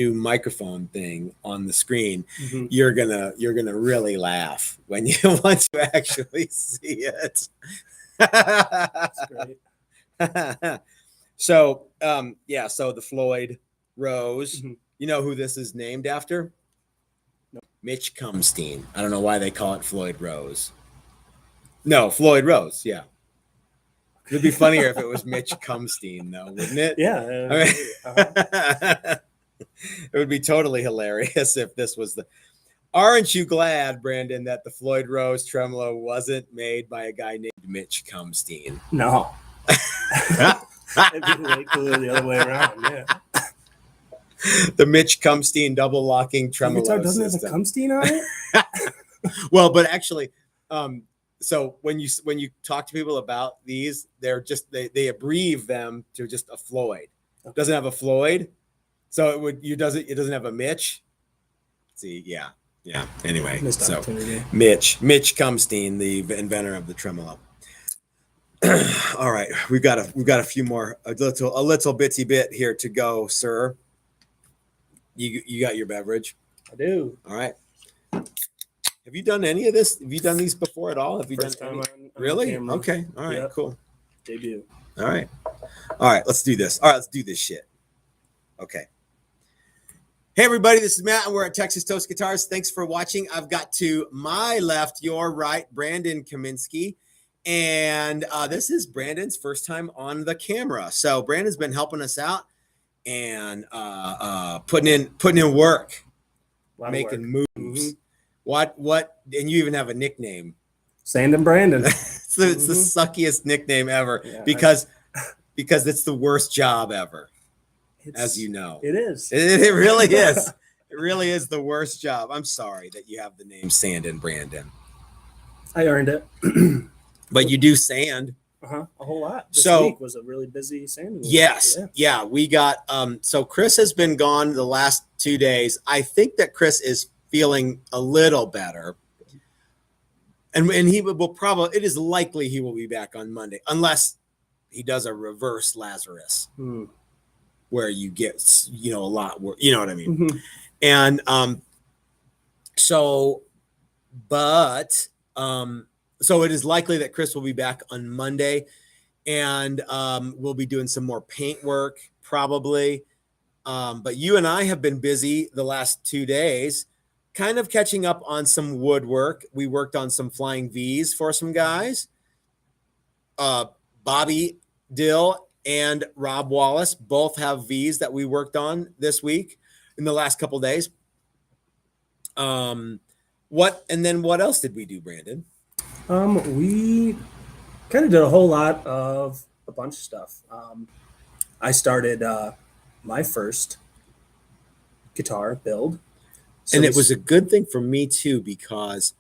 new microphone thing on the screen, you're gonna really laugh when you once you actually see it. That's great. So so the Floyd Rose, you know who this is named after? No. Mitch Kumstein. I don't know why they call it Floyd Rose. No, Floyd Rose, yeah. It'd be funnier if it was Mitch Kumstein, though, wouldn't it? Yeah. I mean, it would be totally hilarious if this was the. Aren't you glad, Brandon, that the Floyd Rose tremolo wasn't made by a guy named Mitch Kumstein? No. It'd be way cooler the other way around. Yeah. The Mitch Kumstein double locking tremolo guitar doesn't system. have a Kumstein on it. Well, but actually, so when you talk to people about these, they're just they abbreviate them to just a Floyd. It doesn't have a Floyd, so it doesn't have a Mitch. See, yeah. Anyway, so Mitch Kumstein, the inventor of the tremolo. All right, we've got a few more, a little bitsy bit here to go, sir. You got your beverage? I do. All right. Have you done any of this? Have you done these before at all? Have you First done time any? on Really? camera. Okay. All right. Yep. Cool. Debut. All right. Let's do this. All right. Let's do this shit. Okay. Hey everybody, this is Matt and we're at Texas Toast Guitars. Thanks for watching. I've got to my left, your right, Brandon Kaminski. And this is Brandon's first time on the camera. So Brandon's been helping us out and putting in work, making moves. Mm-hmm. What? And you even have a nickname. Sand and Brandon. It's the suckiest nickname ever because it's the worst job ever. As you know, it is. It really is. It really is the worst job. I'm sorry that you have the name Sand and Brandon. I earned it. But you do sand. A whole lot. This week was a really busy sanding week. Yes. Yeah. We got so Chris has been gone the last 2 days. I think that Chris is feeling a little better. And he will probably, it is likely he will be back on Monday unless he does a reverse Lazarus. Where you get, a lot worse, you know what I mean? And so it is likely that Chris will be back on Monday and we'll be doing some more paint work probably. But you and I have been busy the last 2 days, kind of catching up on some woodwork. We worked on some flying V's for some guys. Bobby Dill and Rob Wallace both have V's that we worked on this week in the last couple of days. What else did we do, Brandon? We kind of did a whole lot of a bunch of stuff. I started my first guitar build. And it was a good thing for me too, because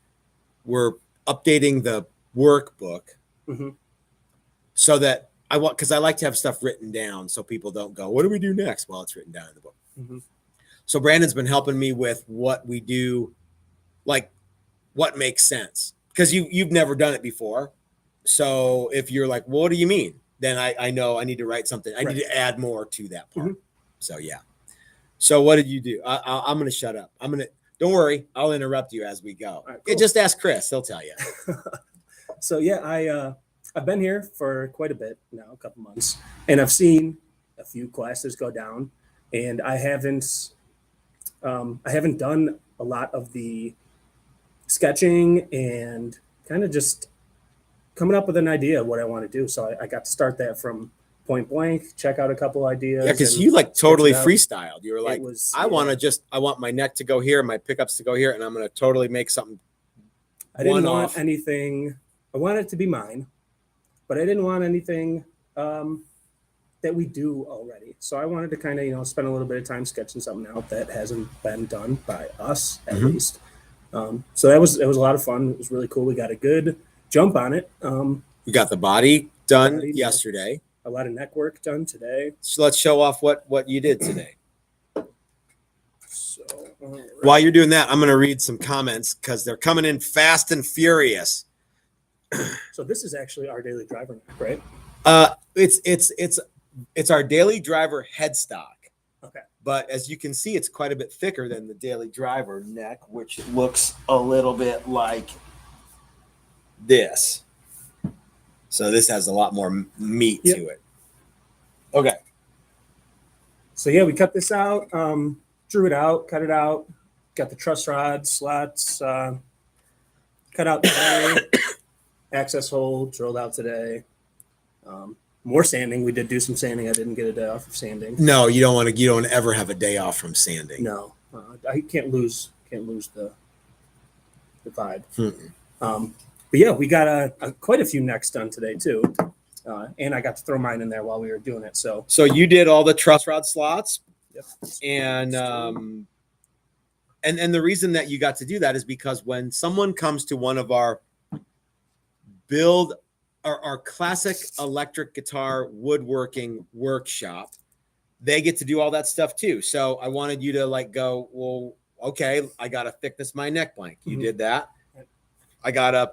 we're updating the workbook so that because I like to have stuff written down so people don't go, what do we do next? Well, it's written down in the book. So Brandon's been helping me with what we do, like what makes sense. Because you've never done it before. So if you're like, well, what do you mean? Then I know I need to write something. I need to add more to that part. So yeah. So what did you do? I'm going to shut up. Don't worry. I'll interrupt you as we go. Right, cool. Just ask Chris. He'll tell you. So yeah, I've been here for quite a bit now, a couple months, and I've seen a few classes go down, and I haven't done a lot of the sketching and kind of just coming up with an idea of what I want to do. So I got to start that from point blank, check out a couple ideas. Yeah, because you like totally freestyled. You were like, I want my neck to go here, my pickups to go here, and I'm going to totally make something. I didn't want anything. I wanted it to be mine, but I didn't want anything that we do already. So I wanted to kind of, spend a little bit of time sketching something out that hasn't been done by us at least. So it was a lot of fun. It was really cool. We got a good jump on it. We got the body done yesterday. A lot of neck work done today. So let's show off what you did today. So while you're doing that, I'm going to read some comments because they're coming in fast and furious. So this is actually our daily driver neck, right? It's our daily driver headstock. Okay. but as you can see, it's quite a bit thicker than the daily driver neck, which looks a little bit like this. So this has a lot more meat to it. Okay. So yeah, we cut this out, drew it out, cut it out, got the truss rod slots cut out today, access hole drilled out today. More sanding. We did do some sanding. I didn't get a day off of sanding. No, you don't want to. You don't ever have a day off from sanding. No, I can't lose the vibe. But yeah, we got quite a few necks done today too, and I got to throw mine in there while we were doing it. So you did all the truss rod slots, yep. And the reason that you got to do that is because when someone comes to one of our our classic electric guitar woodworking workshop, they get to do all that stuff too. So I wanted you to like go, well, okay, I got to thickness my neck blank. You did that. I got to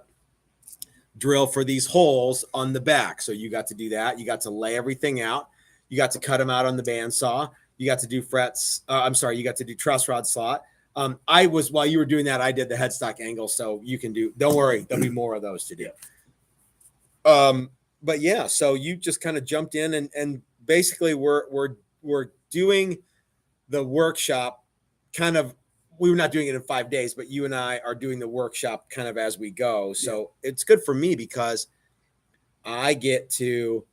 drill for these holes on the back. So you got to do that. You got to lay everything out. You got to cut them out on the bandsaw. You got to do frets. You got to do truss rod slot. While you were doing that, I did the headstock angle. So you can don't worry. There'll be more of those to do. But yeah, so you just kind of jumped in and basically we're doing the workshop kind of, we were not doing it in 5 days, but you and I are doing the workshop kind of as we go. So it's good for me because I get to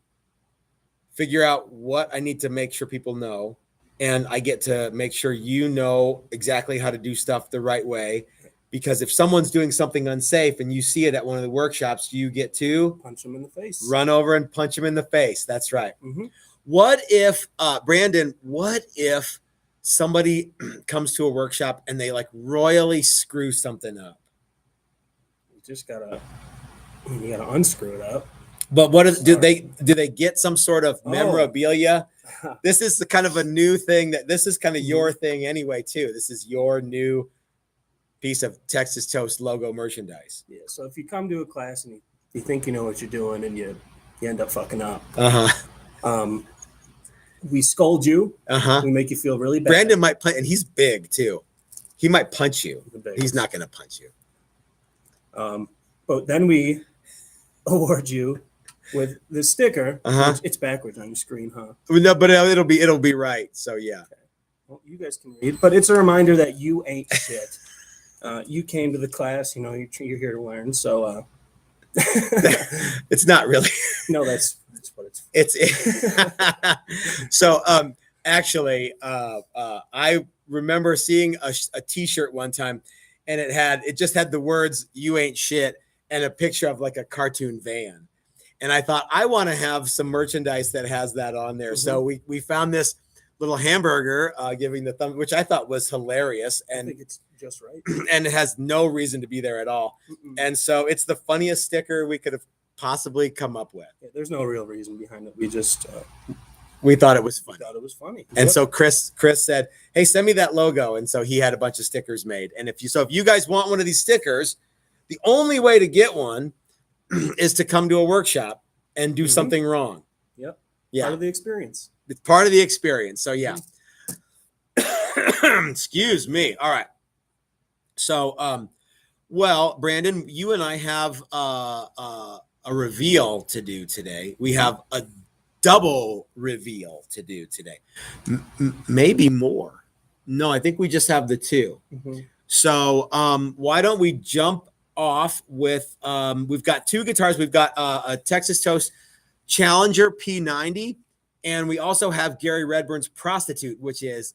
figure out what I need to make sure people know. And I get to make sure you know exactly how to do stuff the right way. Because if someone's doing something unsafe and you see it at one of the workshops, you get to punch them in the face. Run over and punch them in the face. That's right. Mm-hmm. What if, Brandon, somebody comes to a workshop and they like royally screw something up? You gotta unscrew it up. But do they get some sort of memorabilia? This is the kind of a new thing this is kind of your thing anyway too. This is your new piece of Texas Toast logo merchandise. Yeah. So if you come to a class and you think you know what you're doing and you end up fucking up, we scold you. We make you feel really bad. Brandon might punch, and he's big too. He might punch you. He's not going to punch you. But then we award you with the sticker. It's backwards on your screen, huh? No, but it'll be right. So yeah. Okay. Well, you guys can read, but it's a reminder that you ain't shit. You came to the class, you're here to learn. So it's not really. No, that's what it's. So actually, I remember seeing a T-shirt one time, and it just had the words "You ain't shit" and a picture of like a cartoon van, and I thought I want to have some merchandise that has that on there. So we found this little hamburger giving the thumb, which I thought was hilarious, and I think it's just right, and it has no reason to be there at all. And so it's the funniest sticker we could have possibly come up with. Yeah, there's no real reason behind it. We just we thought it was funny. And yep. So Chris said, "Hey, send me that logo." And so he had a bunch of stickers made. And if you guys want one of these stickers, the only way to get one is to come to a workshop and do something wrong. Yep. Yeah. Part of the experience. It's part of the experience. So yeah. Excuse me. All right. So, well, Brandon, you and I have a reveal to do today. We have a double reveal to do today. Maybe more. No, I think we just have the two. So, why don't we jump off with, we've got two guitars. We've got a Texas Toast Challenger P90. And we also have Gary Redburn's Prostitute, which is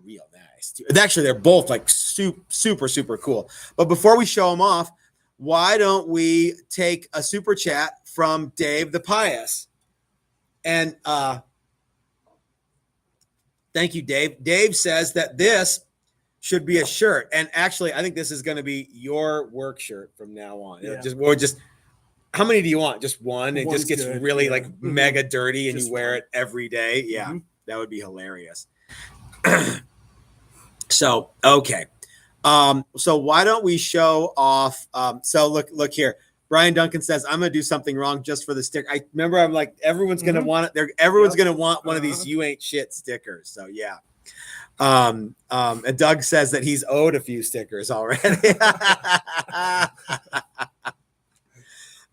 real nice too. Actually, they're both like super, super cool. But before we show them off, why don't we take a super chat from Dave the Pious? And thank you, Dave. Dave says that this should be a shirt. And actually, I think this is going to be your work shirt from now on. Yeah. How many do you want? Just one? It One's just gets good, really like mega dirty and just you wear one. it every day. Yeah, that would be hilarious. So, okay. So why don't we show off? So look here. Brian Duncan says, I'm going to do something wrong just for the sticker. I remember I'm like, everyone's going to want it. Everyone's going to want one of these You Ain't Shit stickers. So yeah. And Doug says that he's owed a few stickers already.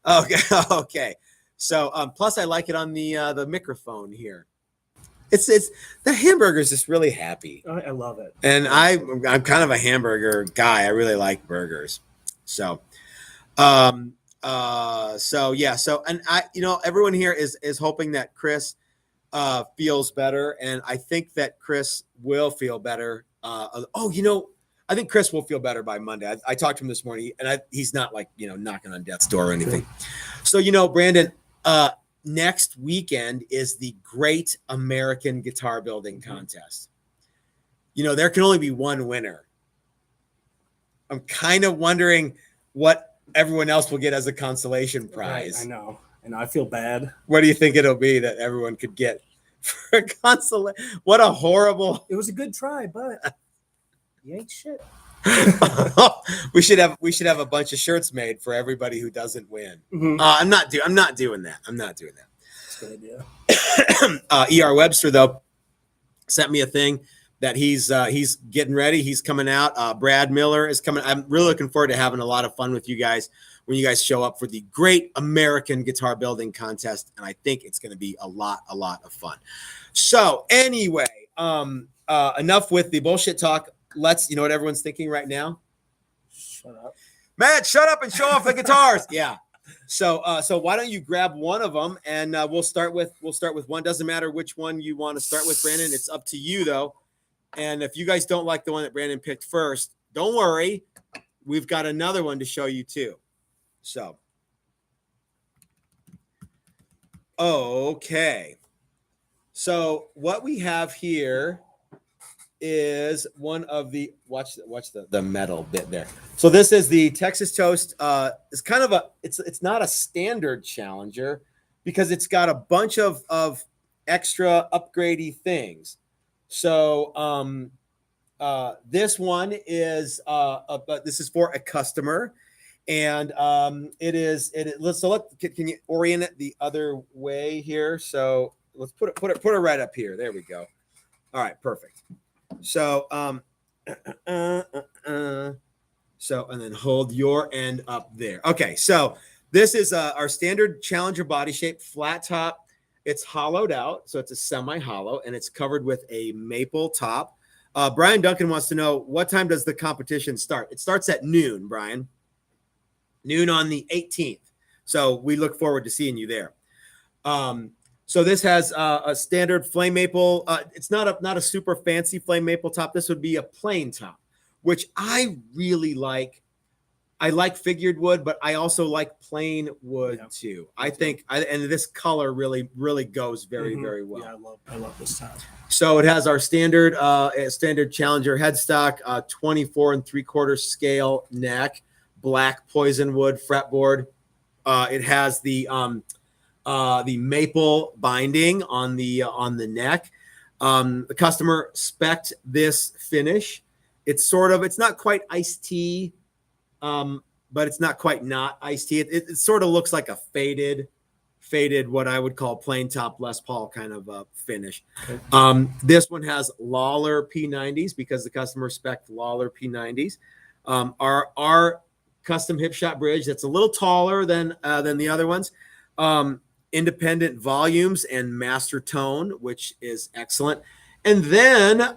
Okay. So plus I like it on the microphone here. It's the hamburger's just really happy. I love it. And I'm kind of a hamburger guy. I really like burgers. So and everyone here is hoping that Chris feels better, and I think that Chris will feel better. I think Chris will feel better by Monday. I talked to him this morning, and he's not like knocking on death's door or anything. So Brandon, next weekend is the Great American Guitar Building Contest. There can only be one winner. I'm kind of wondering what everyone else will get as a consolation prize. Right, I know. And I feel bad. What do you think it'll be that everyone could get for a consolation? What a horrible. It was a good try, but you ain't shit. we should have a bunch of shirts made for everybody who doesn't win. Mm-hmm. I'm not doing that. That's a good idea. ER Webster though sent me a thing that he's getting ready. He's coming out. Brad Miller is coming. I'm really looking forward to having a lot of fun with you guys when you guys show up for the Great American Guitar Building Contest, and I think it's going to be a lot of fun. So anyway, enough with the bullshit talk. Let's, what everyone's thinking right now? Shut up. Matt, shut up and show off the guitars. Yeah. So why don't you grab one of them, and we'll start with one. Doesn't matter which one you want to start with, Brandon. It's up to you though. And if you guys don't like the one that Brandon picked first, don't worry. We've got another one to show you too. So, okay. So what we have here is one of the watch the metal bit there. So this is the Texas Toast. It's kind of it's not a standard Challenger because it's got a bunch of extra upgradey things. So this one is this is for a customer, and it is can you orient it the other way here? So let's put it right up here. There we go. All right, perfect. So and then hold your end up there. Okay, so this is our standard Challenger body shape, flat top. It's hollowed out, so it's a semi-hollow, and it's covered with a maple top. Brian Duncan wants to know, what time does the competition start? It starts at noon, Brian. Noon on the 18th. So we look forward to seeing you there. So this has a standard flame maple. It's not a super fancy flame maple top. This would be a plain top, which I really like. I like figured wood, but I also like plain wood too. I think, and this color really goes very well. Yeah, I love this top. So it has our standard Challenger headstock, 24 3/4 scale neck, black poison wood fretboard. It has the maple binding on the neck. The customer spec'd this finish. It's not quite iced tea. But it's not quite not iced tea. It sort of looks like a faded, what I would call plain top Les Paul kind of finish. Okay. This one has Lawler P90s because the customer spec'd Lawler P90s. Our custom Hipshot bridge that's a little taller than the other ones. Independent volumes and master tone, which is excellent. And then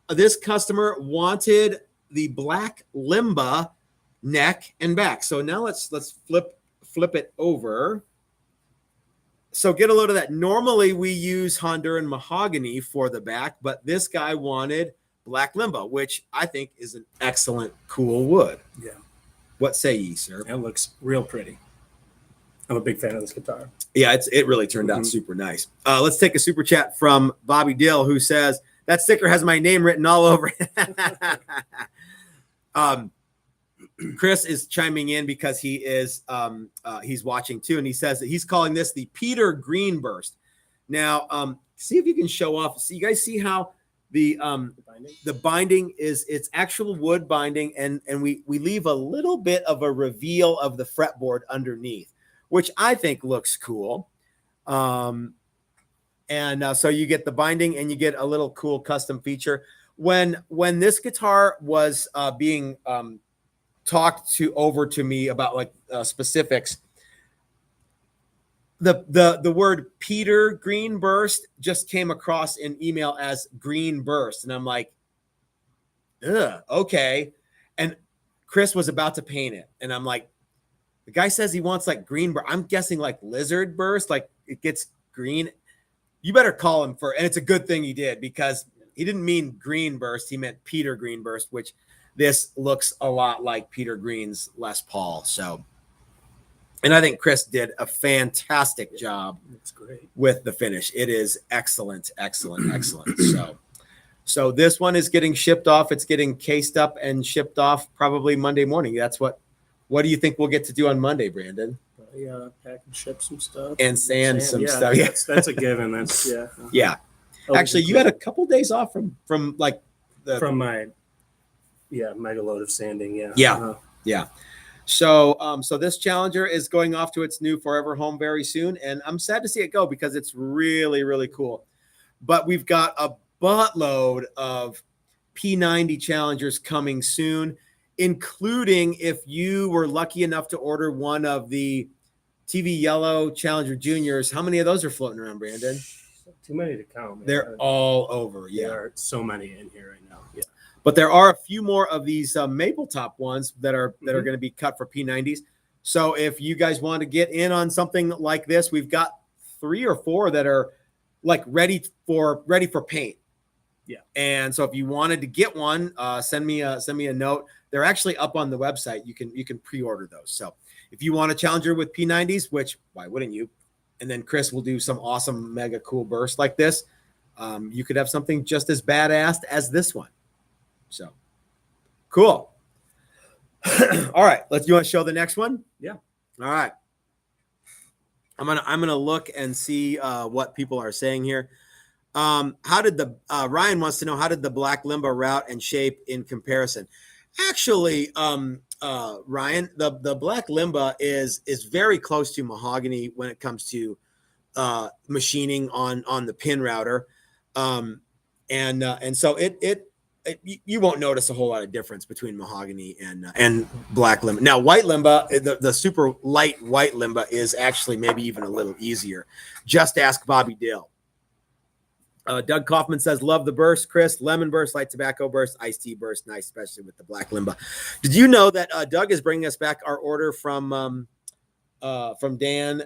this customer wanted the black Limba neck and back. So now let's flip it over. So get a load of that. Normally we use Honduran mahogany for the back, but this guy wanted black Limba, which I think is an excellent, cool wood. Yeah. What say ye, sir? It looks real pretty. I'm a big fan of this guitar. Yeah, it really turned out super nice. Let's take a super chat from Bobby Dill, who says, that sticker has my name written all over it. Chris is chiming in because he is he's watching too, and he says that he's calling this the Peter Green Burst. Now, see if you can show off. So you guys see how the binding is, it's actual wood binding, and we leave a little bit of a reveal of the fretboard underneath, which I think looks cool. So you get the binding and you get a little cool custom feature. when this guitar was being talked over to me about like specifics, the word Peter Greenburst just came across in email as Green Burst, and I'm like, ugh, okay. And Chris was about to paint it, and I'm like, the guy says he wants like green burst. I'm guessing like lizard burst, like it gets green. You better call him and it's a good thing he did, because he didn't mean green burst. He meant Peter Greenburst, which this looks a lot like Peter Green's Les Paul. So, and I think Chris did a fantastic job. That's great with the finish. It is excellent, excellent, excellent. So this one is getting shipped off. It's getting cased up and shipped off probably Monday morning. That's what do you think we'll get to do on Monday, Brandon? Yeah, pack and ship some stuff and sand some yeah, stuff. Yeah, that's a given. That's yeah. Yeah. Actually, you had a couple days off from like from my mega load of sanding. Yeah. Yeah. Yeah. So so this Challenger is going off to its new forever home very soon, and I'm sad to see it go because it's really, really cool. But we've got a buttload of P90 Challengers coming soon, including if you were lucky enough to order one of the TV Yellow Challenger Juniors. How many of those are floating around, Brandon? Too many to count, man. They're all over. Yeah, there are so many in here right now. Yeah, but there are a few more of these maple top ones that are going to be cut for P90s. So if you guys want to get in on something like this, we've got 3 or 4 that are like ready for paint. Yeah. And so if you wanted to get one, send me a note. They're actually up on the website. You can pre-order those. So if you want a Challenger with P90s, which why wouldn't you? And then Chris will do some awesome mega cool burst like this. You could have something just as badass as this one. So cool. All right, you want to show the next one? Yeah. All right. I'm gonna look and see what people are saying here. How did the Ryan wants to know, how did the black Limba route and shape in comparison? Actually, Ryan, the black Limba is very close to mahogany when it comes to machining on the pin router, and so it you won't notice a whole lot of difference between mahogany and black Limba. Now, white Limba, the super light white Limba is actually maybe even a little easier. Just ask Bobby Dill. Doug Kaufman says, love the burst, Chris. Lemon burst, light tobacco burst, iced tea burst. Nice, especially with the black Limba. Did you know that Doug is bringing us back our order from Dan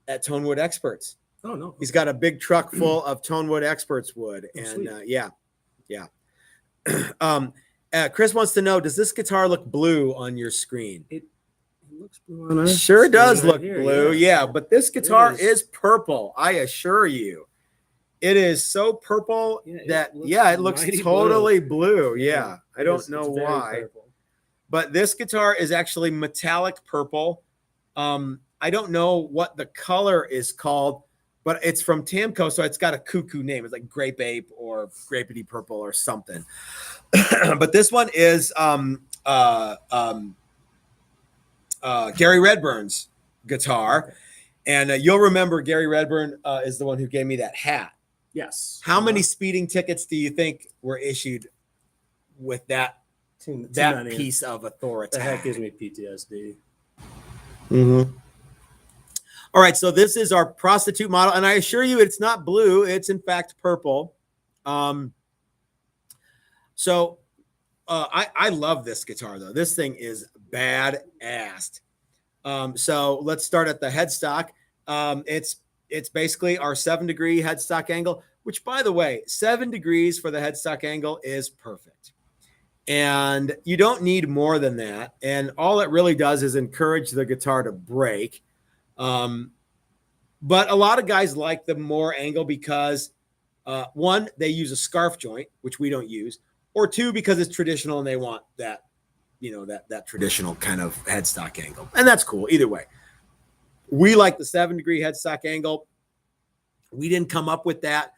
at Tonewood Experts? Oh, no. He's got a big truck full of Tonewood Experts wood. Oh, and yeah. Chris wants to know, does this guitar look blue on your screen? It looks blue on us. Sure does right look here, blue. Yeah, but this guitar is purple. I assure you. It is so purple that it looks totally blue. Yeah. I don't know why. Purple. But this guitar is actually metallic purple. I don't know what the color is called, but it's from Tamco, so it's got a cuckoo name. It's like Grape Ape or Grapety Purple or something. But this one is Gary Redburn's guitar. And you'll remember Gary Redburn is the one who gave me that hat. Yes. How many speeding tickets do you think were issued with that piece of authority? The hat gives me PTSD. Mm-hmm. All right, so this is our prostitute model, and I assure you it's not blue. It's, in fact, purple. I love this guitar, though. This thing is badass. So let's start at the headstock. It's basically our 7-degree headstock angle, which, by the way, 7 degrees for the headstock angle is perfect. And you don't need more than that. And all it really does is encourage the guitar to break. But a lot of guys like the more angle because, one, they use a scarf joint, which we don't use, or 2, because it's traditional and they want that, that traditional kind of headstock angle. And that's cool. Either way. We like the 7-degree headstock angle. We didn't come up with that.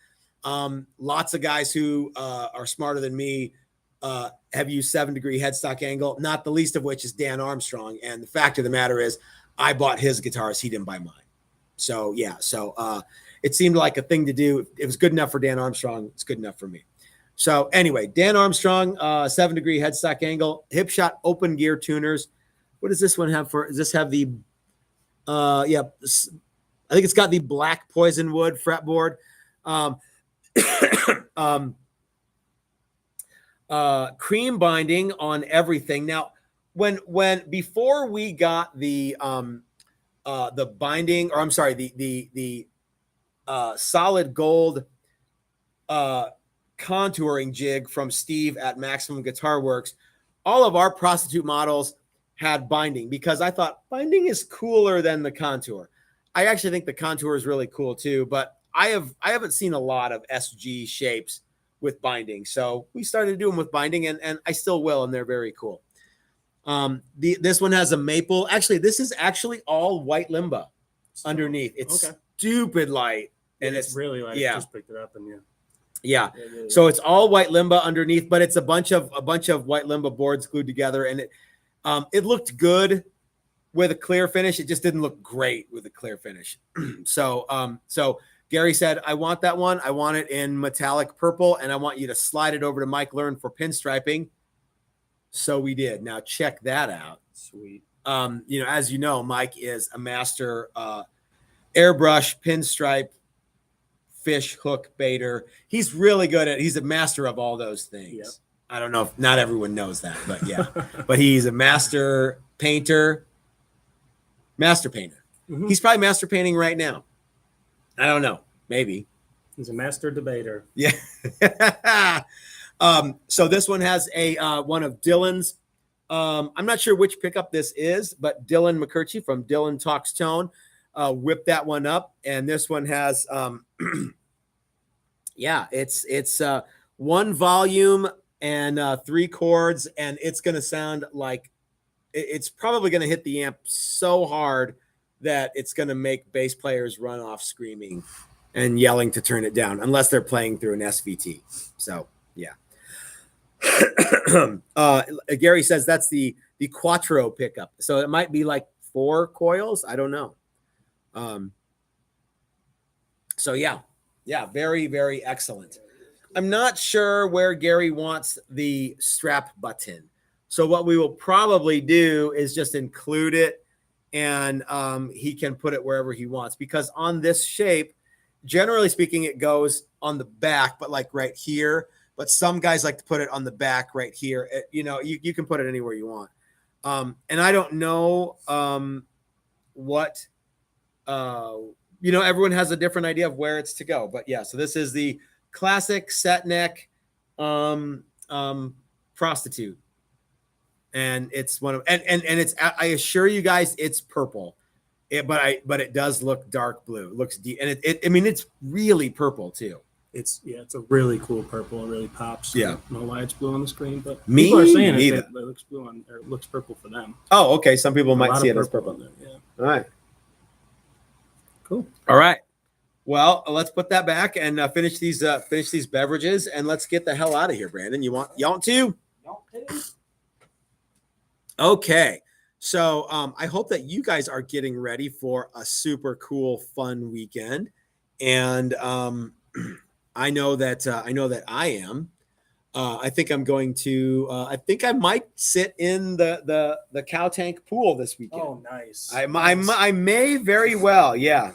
Lots of guys who are smarter than me have used 7-degree headstock angle, not the least of which is Dan Armstrong. And the fact of the matter is I bought his guitars. He didn't buy mine. So, yeah. So it seemed like a thing to do. It was good enough for Dan Armstrong. It's good enough for me. So anyway, Dan Armstrong, 7-degree headstock angle, Hipshot open gear tuners. What does this one have for? Does this have the? Yeah, I think it's got the black poison wood fretboard. Cream binding on everything. Now, before we got the binding, or I'm sorry, the solid gold contouring jig from Steve at Maximum Guitar Works, all of our prostitute models had binding because I thought binding is cooler than the contour. I actually think the contour is really cool too, but I haven't seen a lot of SG shapes with binding. So we started doing with binding, and I still will, and they're very cool. This one has a maple. Actually, this is actually all white Limba underneath. It's stupid light. And it's really light. Yeah. I just picked it up and yeah. So it's all white Limba underneath, but it's a bunch of white Limba boards glued together, and it looked good with a clear finish. It just didn't look great with a clear finish. So Gary said, I want that one. I want it in metallic purple, and I want you to slide it over to Mike Learn for pinstriping. So we did. Now check that out. Sweet. As you know, Mike is a master airbrush, pinstripe, fish hook baiter. He's really good he's a master of all those things. Yep. I don't know if not everyone knows that, but yeah. But he's a master painter. Mm-hmm. He's probably master painting right now. I don't know. Maybe. He's a master debater. Yeah. So this one has one of Dylan's. I'm not sure which pickup this is, but Dylan McCurchie from Dylan Talks Tone whipped that one up, and this one has it's one volume and 3 chords, and it's going to sound like it's probably going to hit the amp so hard that it's going to make bass players run off screaming and yelling to turn it down, unless they're playing through an SVT. So yeah. Gary says that's the Quattro pickup, so it might be like 4 coils. I don't know. So yeah, very, very excellent. I'm not sure where Gary wants the strap button, so what we will probably do is just include it, and he can put it wherever he wants, because on this shape, generally speaking, it goes on the back, but like right here. But some guys like to put it on the back right here. You can put it anywhere you want. And I don't know what, everyone has a different idea of where it's to go. But yeah, so this is the classic set neck prostitute. And it's one of, and it's, I assure you guys, it's purple. But it does look dark blue. It looks deep. And it's really purple too. It's a really cool purple. It really pops. Yeah. I don't know why it's blue on the screen, but Me people are saying neither. it looks blue or it looks purple for them. Oh, okay. Some people might see it as purple. There, yeah. All right. Cool. All right. Well, let's put that back and finish these beverages, and let's get the hell out of here, Brandon. You want to? Okay. So I hope that you guys are getting ready for a super cool, fun weekend, and I know that I am. I think I'm going to. I think I might sit in the cow tank pool this weekend. Oh, nice. I may very well. Yeah.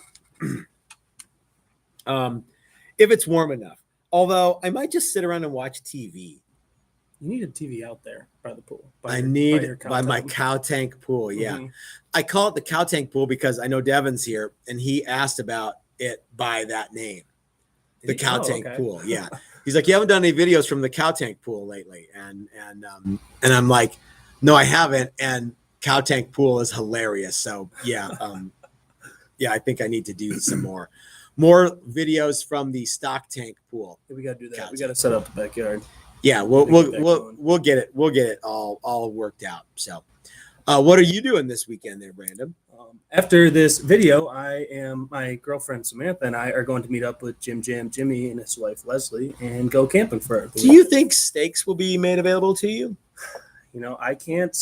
If it's warm enough. Although I might just sit around and watch TV. You need a TV out there by the pool. By my cow tank pool. Yeah. Mm-hmm. I call it the cow tank pool because I know Devin's here and he asked about it by that name. The cow tank pool. Yeah. He's like, you haven't done any videos from the cow tank pool lately. And I'm like, no, I haven't. And cow tank pool is hilarious. So yeah. I think I need to do some more videos from the stock tank pool. We got to do that. We got to set up the backyard. Yeah, we'll get it all worked out. So, what are you doing this weekend there, Brandon? After this video, my girlfriend Samantha and I are going to meet up with Jimmy and his wife Leslie and go camping for. Do you think steaks will be made available to you? I can't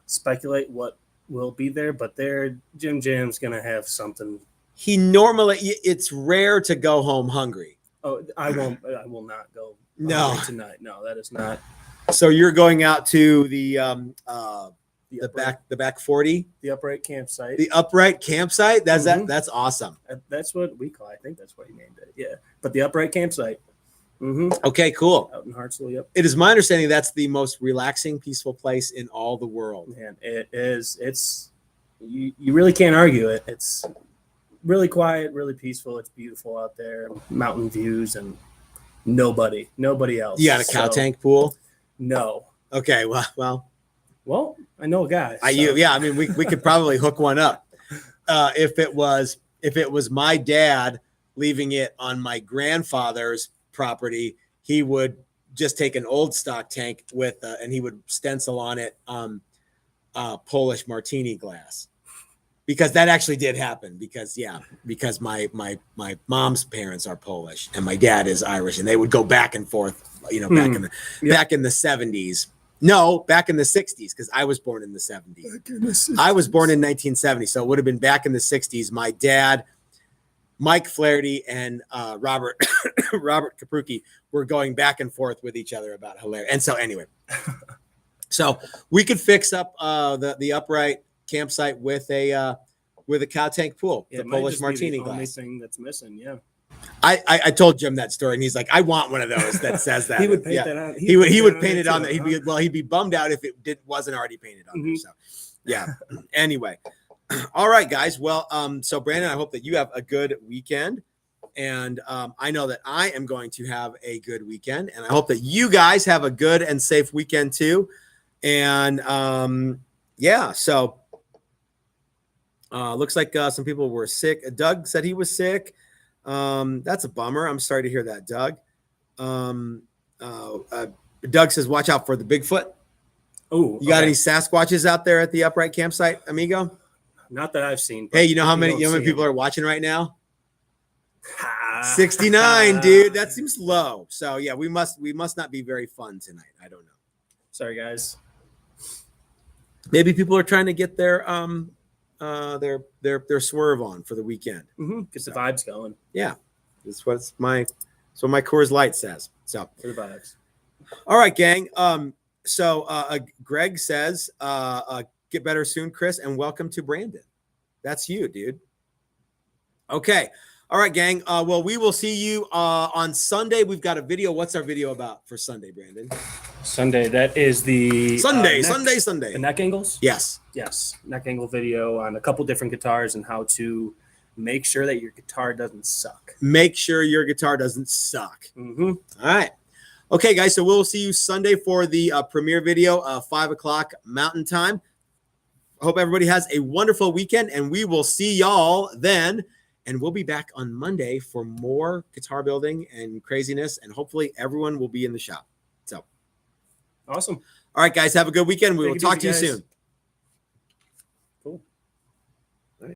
speculate what will be there, but Jim's gonna have something. It's rare to go home hungry. Oh, I will not go. No. tonight. No, that is not. So you're going out to the back 40, the upright campsite. the upright campsite. That's Mhm. that's awesome. That's what we call. I think that's what he named it. Yeah, but the upright campsite. Okay, cool. Out in Hartsville. Yep. It is my understanding that's the most relaxing, peaceful place in all the world. Man, it is. It's you really can't argue it. It's really quiet, really peaceful. It's beautiful out there. Mountain views and nobody else. You got a cow tank pool? No. Okay, well, I know a guy. I mean, we could probably hook one up. If it was my dad leaving it on my grandfather's property, he would just take an old stock tank with and he would stencil on it Polish martini glass, because that actually did happen. Because my mom's parents are Polish and my dad is Irish, and they would go back and forth, back in the 70s. No, back in the 60s, because I was born in the 70s. I was born in 1970, so it would have been back in the 60s. My dad, Mike Flaherty, and Robert Kapruki were going back and forth with each other about hilarious. And so anyway, so we could fix up the upright campsite with a cow tank pool, the Polish martini glass. Only thing that's missing, yeah. I told Jim that story, and he's like, I want one of those that says that. He would paint that on. He would paint it on that. He'd be bummed out if it wasn't already painted on there. So yeah. Anyway. All right, guys. Well, so Brandon, I hope that you have a good weekend. And I know that I am going to have a good weekend. And I hope that you guys have a good and safe weekend too. And so looks like some people were sick. Doug said he was sick. That's a bummer. I'm sorry to hear that, Doug. Doug says, watch out for the Bigfoot. Oh, you got any Sasquatches out there at the upright campsite, amigo? Not that I've seen. Hey, you know how many people are watching right now? 69, dude. That seems low. So yeah, we must not be very fun tonight. I don't know. Sorry, guys. Maybe people are trying to get their swerve on for the weekend. Because the vibe's going. Yeah, that's what my Coors Light says. So for the vibes. All right, gang. So Greg says, get better soon, Chris, and welcome to Brandon. That's you, dude. Okay. All right, gang. Well, we will see you on Sunday. We've got a video. What's our video about for Sunday, Brandon? Sunday. That is the Sunday. The neck angles? Yes. Neck angle video on a couple different guitars and how to make sure that your guitar doesn't suck. Make sure your guitar doesn't suck. All right. Okay, guys. So we'll see you Sunday for the premiere video, 5:00 Mountain Time. I hope everybody has a wonderful weekend, and we will see y'all then. And we'll be back on Monday for more guitar building and craziness, and hopefully everyone will be in the shop. So awesome. All right, guys, have a good weekend. We will talk to you soon.